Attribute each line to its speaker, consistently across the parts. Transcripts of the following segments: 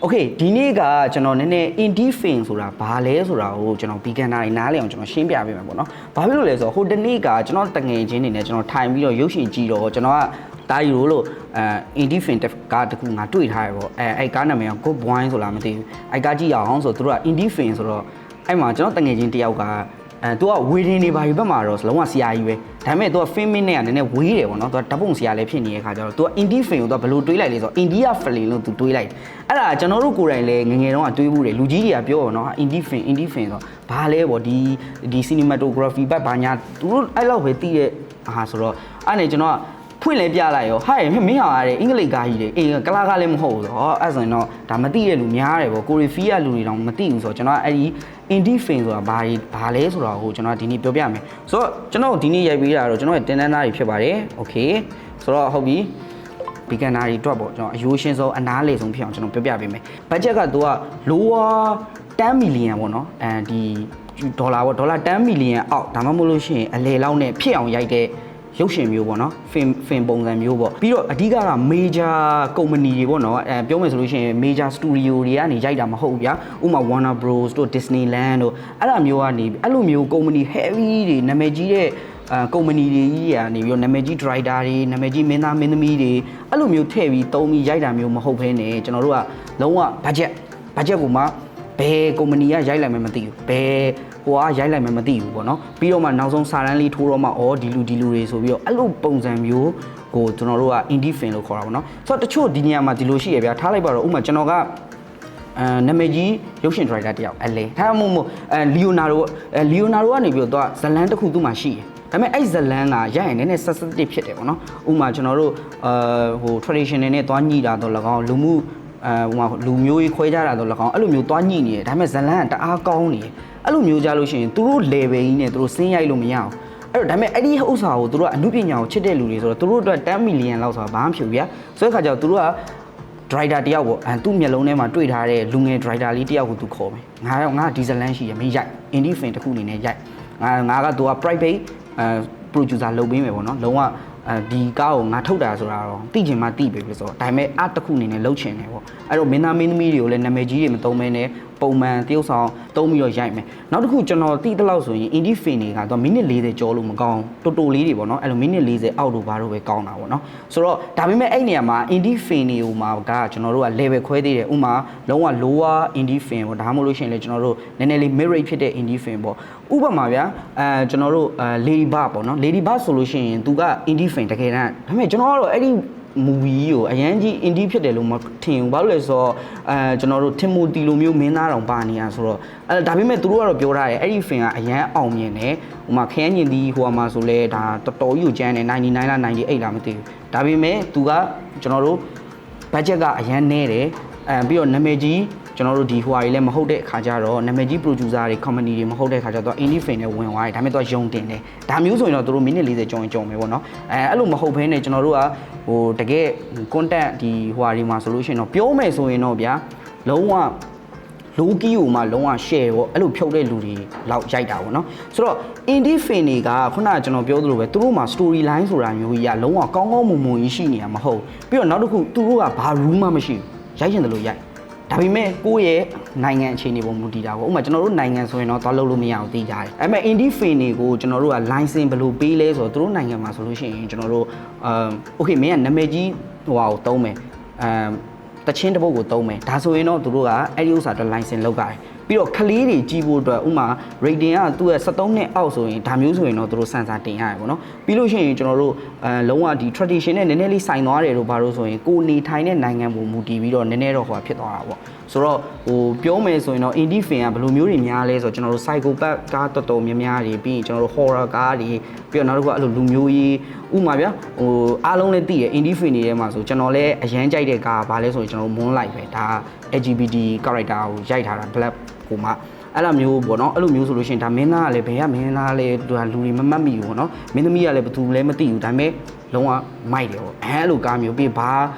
Speaker 1: โอเคဒီနေ့ကကျွန်တော်နည်းနည်း indie film ဆိုတာဘာလဲဆိုတာကိုကျွန်တော် beginner တွေနားလည်အောင်ကျွန်တော်ရှင်းပြပေးမှာပေါ့နော်ဘာဖြစ်လို့လဲဆိုတော့ဟိုတနေ့ကကျွန်တော်တငယ်ချင်းတွေနဲ့ကျွန်တော်ထိုင်ပြီးတော့ရုပ်ရှင်ကြည့်တော့ကျွန်တော်ကတာရီရိုလို့indie film ကားတခုငါတွေ့ထားရပေါ့အဲ့ကားနာမည်က Good Boy ဆိုလားမသိဘူးအဲ့ကားကြည့်ရအောင်ဆိုတော့သူတို့က indie film ဆိုတော့အဲ့မှာကျွန်တော်တငယ်ချင်းတယောက်ကသူကဝေဒင်းနေပါပြီဘက်မှာတော့လုံးဝဆရာကြီးပဲဒါပေမဲ့သူက film နဲ့ကနည်းနည်းဝေးတယ်ပေါ့နော်သူကဓာတ်ပုံဆရာလည်းဖြစ်နေတဲ့ခါကျတော့သူက indie film ကိုသူကဘယ်လိုတွေးလိုက်လဲဆိုတော့ India film လို့သူတွေးလိုက်အဲ့ဒါကျွန်တော်တို့ကိုယ်တိုင်လည်းငငယ်တုန်းကတွေးဘူးတယ်လူကြီးတွေကပြောပါတော့ indie film ဆိုဘာလဲပေါ့ဒီ cinematography ဘက်ဘာညာသူတို့အဲ့လောက်ပဲသိတဲ့ဟာဆိုတော့အဲ့နဲ့ကျွန်တော်ဖွင့်လဲပြလိုက်ရောဟဲ့မင်းဟာတဲ့အင်္ဂလိပ်ကားကြီးတွေအေးကလာကားလည်းမဟုတ်ဘူးဆိုတော့အဲ့ဆိုရင်တော့ဒါမသိတဲ့လူများတယ်ပေါ့ကိုရီဖီးကလူတွေတောင်မသိဘူးဆိုတော့ကျွန်တော်အဲ့ဒီ indie film ဆိုတာဘာလဲဆိုတော့ဟိုကျွန်တော်ဒီနေ့ပြောပြမယ်ဆိုတော့ကျွန်တော်ဒီနေ့ရိုက်ပေးတာတော့ကျွန်တော်ရဲ့တင်တန်းသားတွေဖြစ်ပါတယ်โอเคဆိုတော့ဟုတ်ပြီ beginner တွေအတွက်ပေါ့ကျွန်တော်အယိုးရှင်းဆုံးအနားလေဆုံးဖြစ်အောင်ကျွန်တော်ပြောပြပေးမယ် budget ကသူက lower 10 million ပေါ့နော်ဒီဒေါ်လာပေါ့ဒေါ်လာ10 million အောက်ဒါမှမဟုတ်လို့ရှိရင်အလေလောက်နဲ့ဖြစ်အောင်ရိုက်တဲ့ရုပ်ရှင်မျိုးပေါ့နော် film ပုံစံမျိုးပေါ့ပြီးတော့အဓိက major company တွေပေါ့နော်ပြောမယ်ဆိုလို့ရှိရင် major studio တွေကနေရိုက်တာမဟုတ်ဘူးဗျာဥပမာ Warner Bros တို့ Disneyland တို့အဲ့လိုမျိုးကနေအဲ့လိုမျိုး company heavy တွေနာမည်ကြီးတဲ့ကုမ္ပဏီတွေကြီးကနေပြီးတော့နာမည်ကြီး driver တွေနာမည်ကြီးမင်းသားမင်းသမီးတွေအဲ့လိုမျိုးထည့်ပြီးတုံးပြီးရိုက်တာမျိုးမဟုတ်ဘဲနဲ့ကျွန်တော်တို့ကလုံးဝ budget ကိုမှဘယ်ကုမ္ပဏီကရိုက်လိုက်မှမသိဘူးဘယ်ဟိုကရိုက်လိုက်မှမသိဘူးပေါ့နော်ပြီးတော့မှနောက်ဆုံးစာတန်းလေးထိုးတော့မှဒီလူတွေဆိုပြီးတော့အဲ့လိုပုံစံမျိုးကိုကျွန်တော်တို့က indie film လို့ခေါ်တာပေါ့နော်ဆိုတော့တချို့ဒီနေရာမှာဒီလိုရှိရဗျာထားလိုက်ပါတော့ဥပမာကျွန်တော်ကနာမည်ကြီးရုပ်ရှင် driver တယောက်အလဲထားမို့လီယိုနာဒိုကနေပြီးတော့ဇလန်တစ်ခုသူ့မှာရှိတယ်ဒါပေမဲ့အဲ့ဇလန်ကရရင်နည်းနည်း sensitive ဖြစ်တယ်ပေါ့နော်ဥပမာကျွန်တော်တို့ဟို traditional နဲ့သွားညှိတာတော့၎င်းလူမှုဟိုမှာလူမျိုးကြီးခွဲကြတာတော့၎င်းအဲ့လိုမျိုးသွားညှိနေတယ်ဒါပေမဲ့ဇလန်ကတအားကောင်းနေတယ်အဲ့လိုမျိုးကြလို့ရှိရင်သူတို့ level ကြီးနဲ့သူတို့စင်းရိုက်လို့မရအောင်အဲ့တော့ဒါပေမဲ့အဲ့ဒီဥစ္စာကိုသူတို့ကအမှုပညာကိုချစ်တဲ့လူတွေဆိုတော့သူတို့အတွက်10 million လောက်ဆိုတာဘာမှမဖြစ်ဘူးဗျာဆိုတဲ့ခါကျတော့သူတို့က driver တယောက်ပေါ့သူ့မျက်လုံးထဲမှာတွေ့ထားတဲ့လူငယ် driver လေးတယောက်ကိုသူခေါ်မယ်ငါဒီဇလန်ရှိရမင်းရိုက် indie film တစ်ခုအနေနဲ့ရိုက်ငါကသူက private producer လုပ်ပေးမယ်ပေါ့နော်လုံးဝဒီကားကိုငါထုတ်တာဆိုတာတော့သိချင်မှသိပြီဆိုတော့ဒါပေမဲ့အတစ်ခုအနေနဲ့လုပ်ချင်တယ်ပေါ့အဲ့တော့မင်းသားမင်းသမီးတွေကိုလည်းနာမည်ကြီးတွေမသုံးမဲနဲ့ပုံမှန်တရုပ်ဆောင်သုံးပြီးတော့ရိုက်မယ်နောက်တစ်ခုကျွန်တော်သိတဲ့လောက်ဆိုရင် indie film တွေကတော့မိနစ်40ကျော်လို့မကောင်းတိုတိုလေးတွေပေါ့နော်အဲ့လိုမိနစ်40အောက်တို့ဘာလို့ပဲကောင်းတာပေါ့နော်ဆိုတော့ဒါပေမဲ့အဲ့နေရာမှာ indie film တွေဟိုမှာကကျွန်တော်တို့က level ခွဲသေးတယ်ဥမာလုံးဝ lower indie film ပေါ့ဒါမှမဟုတ်လို့ရှိရင်လည်းကျွန်တော်တို့နည်းနည်းလေး mid rate ဖြစ်တဲ့ indie film ပေါ့ဥပမာဗျာကျွန်တော်တို့ Lady Bug ပေါ့နော် Lady Bug ဆိုလို့ရှိရင်သူက indie film တကယ်တမ်းဒါပေမဲ့ကျွန်တော်ကတော့အဲ့ဒီ movie ကိုအရန်ကြီး indie ဖြစ်တယ်လို့မထင်ဘူးဘာလို့လဲဆိုတော့ကျွန်တော်တို့ Timothy လိုမျိုးမင်းသားတောင်ပါနေရဆိုတော့ဒါပေမဲ့သူတို့ကတော့ပြောထားတယ်အဲ့ဒီ film ကအရန်အောင်မြင်တယ်ဟိုမှာခရမ်းညင်ဒီဟိုမှာဆိုလဲဒါတော်တော်ကြီးကိုကျန်းတယ်99လား98လားမသိဘူးဒါပေမဲ့သူကကျွန်တော်တို့ budget ကအရန်နည်းတယ်ပြီးတော့နာမည်ကြီးကျွန်တော်တို့ဒီဟိုဟာကြီးလည်းမဟုတ်တဲ့အခါကျတော့နာမည်ကြီး producer တွေ company တွေမဟုတ်တဲ့အခါကျတော့ indie film နဲ့ဝင်သွားတယ်ဒါပေမဲ့သူကယုံတင်တယ်ဒါမျိုးဆိုရင်တော့သူတို့မိနစ်40ကျော်မယ်ပေါ့နော်အဲ့လိုမဟုတ်ဘဲနဲ့ကျွန်တော်တို့ကဟိုတကယ် content ဒီဟိုဟာတွေမှာဆိုလို့ရှိရင်တော့ပြောမယ်ဆိုရင်တော့ဗျာလုံးဝlow key ကိုမှလုံးဝ share ပေါ့အဲ့လိုဖြုတ်တဲ့လူတွေလောက်ရိုက်တာပေါ့နော်ဆိုတော့ indie film တွေကခုနကကျွန်တော်ပြောသလိုပဲသူတို့မှာ story line ဆိုတာမျိုးကြီးကလုံးဝကောင်းကောင်းမွန်မွန်ကြီးရှိနေတာမဟုတ်ပြီးတော့နောက်တစ်ခုသူတို့ကဘာ rule မှမရှိဘူးရိုက်ရင်တလို့ရိုက်ဒါပေမဲ့ကိုယ့်ရဲ့နိုင်ငံအခြေအနေပုံမူတည်တာပေါ့ဥပမာကျွန်တော်တို့နိုင်ငံဆိုရင်တော့သွားလုပ်လို့မရအောင်သိကြတယ်အဲ့မဲ့ indie film တွေကိုကျွန်တော်တို့က license ဘယ်လိုပေးလဲဆိုတော့သူတို့နိုင်ငံမှာဆိုလို့ရှိရင်ကျွန်တော်တို့okay မင်းကနာမည်ကြီးဟိုဟာကိုသုံးမယ်တချင်းတစ်ပုတ်ကိုသုံးမယ်ဒါဆိုရင်တော့သူတို့ကအဲ့ဒီဥစ္စာအတွက် license လောက်ကြတယ်ပြီးတော့ကလေးတွေကြီးဖို့အတွက်ဥမာ rating ကသူ့ရဲ့73နှစ်အောက်ဆိုရင်ဒါမျိုးဆိုရင်တော့သူတို့စံစာတင်ရတယ်ပေါ့နော်ပြီးလို့ရှိရင်ကျွန်တော်တို့လုံးဝဒီ tradition နဲ့နည်းနည်းလေးဆိုင်သွားတယ်လို့ဘာလို့ဆိုရင်ကိုနေထိုင်တဲ့နိုင်ငံပုံမူတည်ပြီးတော့နည်းနည်းတော့ဟိုဖြစ်သွားတာပေါ့ဆိုတော့ဟိုပြောမယ်ဆိုရင်တော့ indie film ကဘယ်လိုမျိုးတွေများလဲဆိုတော့ကျွန်တော်တို့ psychopath ကားတော်တော်များများတွေပြီးရင်ကျွန်တော်တို့ horror ကားတွေပြီးတော့နောက်တစ်ခုကအဲ့လိုလူမျိုးကြီးဥမာဗျာဟိုအားလုံးလည်းသိရ indie film တွေထဲမှာဆိုကျွန်တော်လည်းအရန်ကြိုက်တဲ့ကားဘာလဲဆိုရင်ကျွန်တော် Moonlight ပဲဒါ LGBT character ကိုရိုက်ထားတာ black ကိုမှအဲ့လိုမျိုးပေါ့နော်အဲ့လိုမျိုးဆိုလို့ရှိရင်ဒါမင်းသားကလည်းဘယ်ကမင်းသားလဲလူတွေမမှတ်မိဘူးပေါ့နော်မင်းသမီးကလည်းဘယ်သူလဲမသိဘူးဒါပေမဲ့လုံးဝမိုက်တယ်ပေါ့အဲ့လိုကားမျိုးပြီးဘာ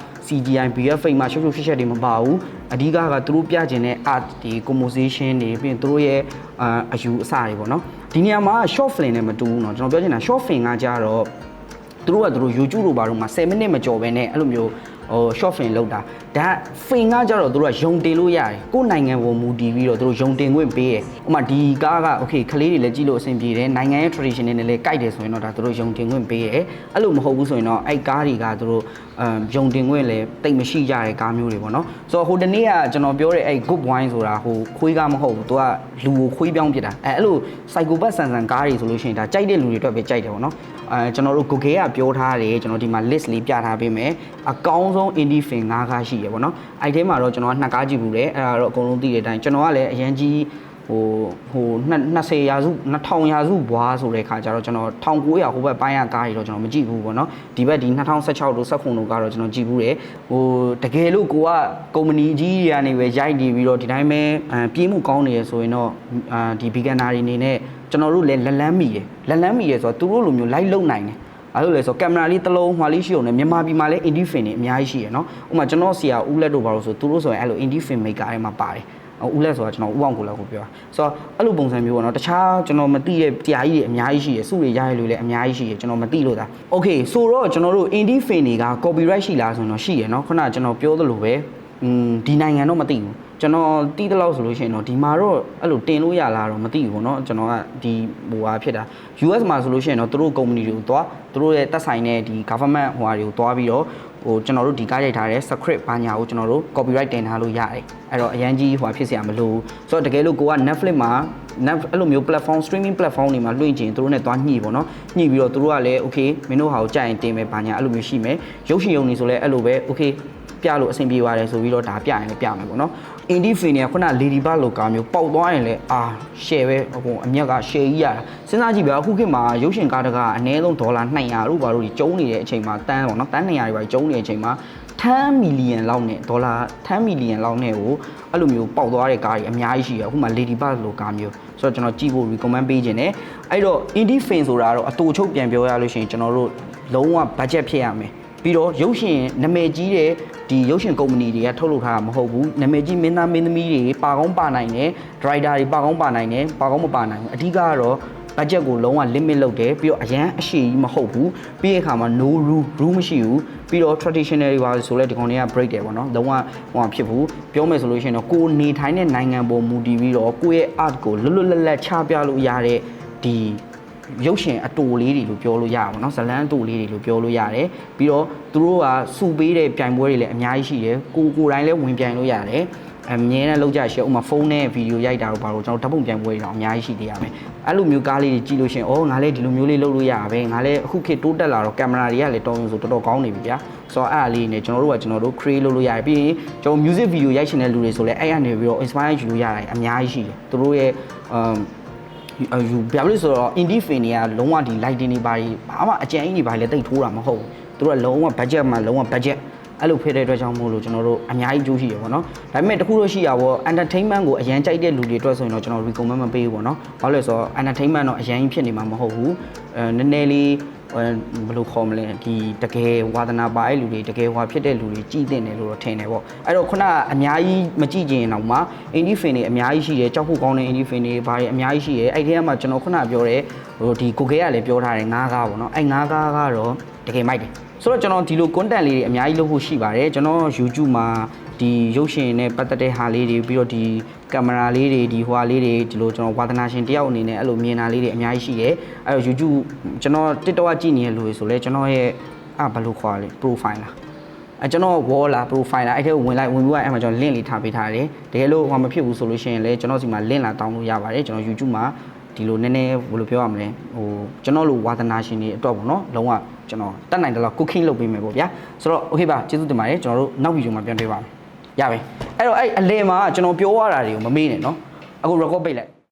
Speaker 1: CGI BF မှာရှုပ်ရှက်တွေမပါဘူးအဓိကကသူတို့ပြကျင်တဲ့ art ဒီ composition တွေပြီးရင်သူတို့ရဲ့အယူအဆတွေပေါ့နော်ဒီနေရာမှာ short film နဲ့မတူဘူးเนาะကျွန်တော်ပြောချင်တာ short film ကကြတော့သူတို့ကYouTube တို့ဘာလို့မှ10မိနစ်မကျော်ပဲနဲ့အဲ့လိုမျိုး short film လောက်တာဒါ film ကကြတော့သူတို့ကယုံတင်လို့ရတယ်ကိုယ်နိုင်ငံပေါ်မူတည်ပြီးတော့သူတို့ယုံတင်ခွင့်ပေးတယ်ဥပမာဒီကားက okay ကလေးတွေလည်းကြည့်လို့အဆင်ပြေတယ်နိုင်ငံရဲ့ tradition နဲ့လည်းကြိုက်တယ်ဆိုရင်တော့ဒါသူတို့ယုံတင်ခွင့်ပေးတယ်အဲ့လိုမဟုတ်ဘူးဆိုရင်တော့အဲ့ကားတွေကသူတို့ယုံတင်ခွင့်လည်းတိတ်မရှိကြတဲ့ကားမျိုးတွေပေါ့နော်ဆိုတော့ဟိုတနေ့ကကျွန်တော်ပြောတဲ့အဲ့ good wine ဆိုတာဟိုခွေးကားမဟုတ်ဘူးသူကလူကိုခွေးပြောင်းပြစ်တာအဲ့လို psychopath ဆန်ဆန်ကားတွေဆိုလို့ရှိရင်ဒါကြိုက်တဲ့လူတွေအတွက်ပဲကြိုက်တယ်ပေါ့နော်ကျွန်တော်တို့ Google ကပြောထားတယ်ကျွန်တော်ဒီမှာ list လေးပြထားပေးမယ်အကောင်းဆုံး indie film 5ကားရှိရပေါ့နော်အဲ့ထဲမှာတော့ကျွန်တော်က2ကားကြည့်ဘူးလေအဲ့ဒါတော့အကုန်လုံးသိတဲ့အတိုင်းကျွန်တော်ကလည်းအရန်ကြီးဟို20ရာစု2000ရာစုဘွားဆိုတဲ့ခါကျတော့ကျွန်တော်1900ဟိုဘက်ပိုင်းကကားတွေတော့ကျွန်တော်မကြည့်ဘူးပေါ့နော်ဒီဘက်ဒီ2016တို့19တို့ကတော့ကျွန်တော်ကြည့်ဘူးတယ်ဟိုတကယ်လို့ကိုကကုမ္ပဏီကြီးတွေကနေပဲရိုက်နေပြီးတော့ဒီတိုင်းပဲပြေးမှုကောင်းနေရဆိုရင်တော့ဒီ beginner တွေအနေနဲ့ကျွန်တော်တို့လည်းလက်လန်းမိတယ်ဆိုတော့သူတို့လိုမျိုး live လုပ်နိုင်တယ်အဲ့လိုလေဆိုကင်မရာလေးတစ်လုံးမှာလေးရှိအောင်နဲ့မြန်မာပြည်မှာလည်း indie film တွေအများကြီးရှိရနော်ဥပမာကျွန်တော်ဆရာဦးလက်တို့ဘာလို့ဆိုသူတို့ဆိုရင်အဲ့လို indie film maker တွေမှာပါတယ်ဦးလက်ဆိုတာကျွန်တော်ဦးအောင်ကိုလည်းကိုပြောဆိုတော့အဲ့လိုပုံစံမျိုးပေါ့နော်တခြားကျွန်တော်မသိတဲ့တရားကြီးတွေအများကြီးရှိရစုတွေရရလို့လည်းအများကြီးရှိရကျွန်တော်မသိလို့ဒါ okay ဆိုတော့ကျွန်တော်တို့ indie film တွေက copyright ရှိလားဆိုတော့ရှိရနော်ခုနကကျွန်တော်ပြောသလိုပဲဒီနိုင်ငံတော့မသိဘူးကျွန်တော်တီးတဲ့လောက်ဆိုလို့ရှိရင်တော့ဒီမှာတော့အဲ့လိုတင်လို့ရလားတော့မသိဘူးပေါ့နော်ကျွန်တော်ကဒီဟိုဟာဖြစ်တာ US မှာဆိုလို့ရှိရင်တော့သူတို့ company တွေကိုသွားသူတို့ရဲ့တက်ဆိုင်တဲ့ဒီ government ဟိုဟာတွေကိုသွားပြီးတော့ဟိုကျွန်တော်တို့ဒီကားရိုက်ထားတဲ့ script ဘာညာကိုကျွန်တော်တို့ copyright တင်ထားလို့ရတယ်အဲ့တော့အရန်ကြီးဟိုဟာဖြစ်เสียမလို့ဆိုတော့တကယ်လို့ကိုက Netflix မှာအဲ့လိုမျိုး platform streaming platform တွေမှာလွှင့်ကျင်သူတို့နဲ့သွားညှိပေါ့နော်ညှိပြီးတော့သူတို့ကလည်း okay မင်းတို့ဟာကိုကြိုက်ရင်တင်မယ်ဘာညာအဲ့လိုမျိုးရှိမယ်ရုပ်ရှင်ရုံနေဆိုလဲအဲ့လိုပဲ okay ပြလို့အဆင်ပြေပါတယ်ဆိုပြီးတော့ဒါပြရင်လည်းပြမယ်ပေါ့နော် indie film တွေကခုန Lady Bug လိုကားမျိုးပေါက်သွားရင်လည်းshare ပဲဟိုအမြက်က share ကြီးရတာစဉ်းစားကြည့်ဗျာအခုခေတ်မှာရုပ်ရှင်ကားတကားအနည်းဆုံးဒေါ်လာ200တို့ဘာလို့ဒီကျုံးနေတဲ့အချိန်မှာတန်းပေါ့နော်တန်း200တွေပါကျုံးနေတဲ့အချိန်မှာ10 million လောက်နဲ့ဒေါ်လာ10 million လောက်နဲ့ကိုအဲ့လိုမျိုးပေါက်သွားတဲ့ကားတွေအများကြီးရှိရအခုမှ Lady Bug လိုကားမျိုးဆိုတော့ကျွန်တော်ကြည့်ဖို့ recommend ပေးခြင်းနဲ့အဲ့တော့ indie film ဆိုတာတော့အတူချုပ်ပြန်ပြောရလို့ရှိရင်ကျွန်တော်တို့လုံးဝ budget ဖြစ်ရမယ်ပြီးတော့ရုပ်ရှင်နာမည်ကြီးတဲ့ဒီရုပ်ရှင်ကုမ္ပဏီတွေကထုတ်လုပ်ထားတာမဟုတ်ဘူးနာမည်ကြီးမင်းသားမင်းသမီးတွေပါကောင်းပါနိုင်တယ်ဒရိုက်တာတွေပါကောင်းပါနိုင်တယ်ပါကောင်းမပါနိုင်ဘူးအဓိကကတော့ budget ကိုလုံးဝ limit လုပ်တယ်ပြီးတော့အရန်အရှိကြီးမဟုတ်ဘူးပြီးတဲ့အခါမှာ no rule မရှိဘူးပြီးတော့ traditional တွေပါဆိုလဲဒီကောင်တွေက break တယ်ပေါ့နော်လုံးဝဟိုဖြစ်ဘူးပြောမယ်ဆိုလို့ရှိရင်တော့ကိုနေထိုင်တဲ့နိုင်ငံပေါ်မူတည်ပြီးတော့ကိုယ့်ရဲ့ art ကိုလွတ်လွတ်လပ်လပ်ချပြလို့ရတဲ့ဒီရုပ်ရှင်အတူလေးတွေလို့ပြောလို့ရပါဘောเนาะဇလန်းအတူလေးတွေလို့ပြောလို့ရတယ်ပြီးတော့သူတို့ကစုပေးတဲ့ပြိုင်ပွဲတွေလည်းအများကြီးရှိတယ်ကိုတိုင်းလည်းဝင်ပြိုင်လို့ရတယ်အမြဲတမ်းလောက်ကြရှယ်ဥမာဖုန်းနဲ့ဗီဒီယိုရိုက်တာတို့ဘာလို့ကျွန်တော်ဓာတ်ပုံပြိုင်ပွဲတွေတော့အများကြီးရှိသေးရမယ်အဲ့လိုမျိုးကားလေးတွေကြည့်လို့ရှင်ငါလည်းဒီလိုမျိုးလေးလုပ်လို့ရပါပဲငါလည်းအခုခေတ်တိုးတက်လာတော့ကင်မရာတွေကလည်းတော်ရုံဆိုတော်တော်ကောင်းနေပြီဗျာဆိုတော့အဲ့အားလေးနဲ့ကျွန်တော်တို့ create လုပ်လို့ရတယ်ပြီးရင်ကျွန်တော် music video ရိုက်ရှင်တဲ့လူတွေဆိုလည်းအဲ့ရနေပြီးတော့ inspire ယူလို့ရတယ်အများကြီးရှိတယ်သူတို့ရဲ့ယူပြလို့ဆိုတော့ indie film တွေကလုံးဝဒီ lighting တွေဘာမှအကျဉ်းကြီးတွေဘာလဲတိတ်ထိုးတာမဟုတ်ဘူးသူတို့ကလုံးဝ budget မှာလုံးဝ budget အဲ့လိုဖြစ်တဲ့အတွက်ကြောင့်မို့လို့ကျွန်တော်တို့အများကြီးကြိုးရှိရပေါ့နော်ဒါပေမဲ့တခုတော့ရှိရပေါ့ entertainment ကိုအရန်ကြိုက်တဲ့လူတွေအတွက်ဆိုရင်တော့ကျွန်တော် recommend မပေးဘူးပေါ့နော်ဘာလို့လဲဆိုတော့ entertainment တော့အရန်ဖြစ်နေမှာမဟုတ်ဘူးနည်းနည်းလေးဘယ်လိုခေါ်မလဲဒီတကယ်ဝါသနာပါတဲ့လူတွေတကယ်ဟွာဖြစ်တဲ့လူတွေကြည်တင်တယ်လို့တော့ထင်တယ်ပေါ့အဲ့တော့ခုနကအများကြီးမကြည့်ကြရင်တော့မှ indie film တွေအများကြီးရှိတယ်ကြောက်ဖို့ကောင်းတဲ့ indie film တွေဘာတွေအများကြီးရှိတယ်အဲ့ဒီထဲမှာကျွန်တော်ခုနပြောတဲ့ဟိုဒီ Google ကလည်းပြောထားတယ်9ကားပေါ့နော်အဲ့9ကားကတော့တကယ်မိုက်တယ်ဆိုတော့ကျွန်တော်ဒီလို content လေးတွေအများကြီးလုပ်ဖို့ရှိပါတယ်ကျွန်တော် YouTube မှာဒီရုပ်ရှင်နဲ့ပတ်သက်တဲ့ဟာလေးတွေပြီးတော့ဒီကင်မရာလေးတွေဒီဟွာလေးတွေဒီလိုကျွန်တော်ဝါသနာရှင်တယောက်အနေနဲ့အဲ့လိုမြင်တာလေးတွေအများကြီးရှိတယ်အဲ့တော့ YouTube ကျွန်တော် TikTok ကကြည့်နေတဲ့လူတွေဆိုလဲကျွန်တော်ရဲ့ဘယ်လိုခေါ်လဲ profile လားကျွန်တော် wall လား profile လားအဲ့ထဲကိုဝင်ပြီးတော့အဲ့မှာကျွန်တော် link လေးထားပေးထားတယ်တကယ်လို့ဟောမဖြစ်ဘူးဆိုလို့ရှိရင်လဲကျွန်တော်စီမှာ link လာတောင်းလို့ရပါတယ်ကျွန်တော် YouTube မှာဒီလိုနည်းနည်းဘယ်လိုပြောရမလဲဟိုကျွန်တော်လိုဝါသနာရှင်တွေအတွက်ပေါ့နော်လုံးဝကျွန်တော်တတ်နိုင်တယ်လို့ cooking လုပ်ပေးမယ်ပေါ့ဗျာဆိုတော့ okay ပါကျေးဇူးတင်ပါတယ်ကျွန်တော်တို့နောက်ဗီဒီယိုမှာပြန်တွေ့ပါမယ်ရပြီအဲ့တော့အဲ့အလဲမှာကျွန်တော်ပြောရတာတွေကိုမမေ့နဲ့နော်အခု record ပိတ်လိုက်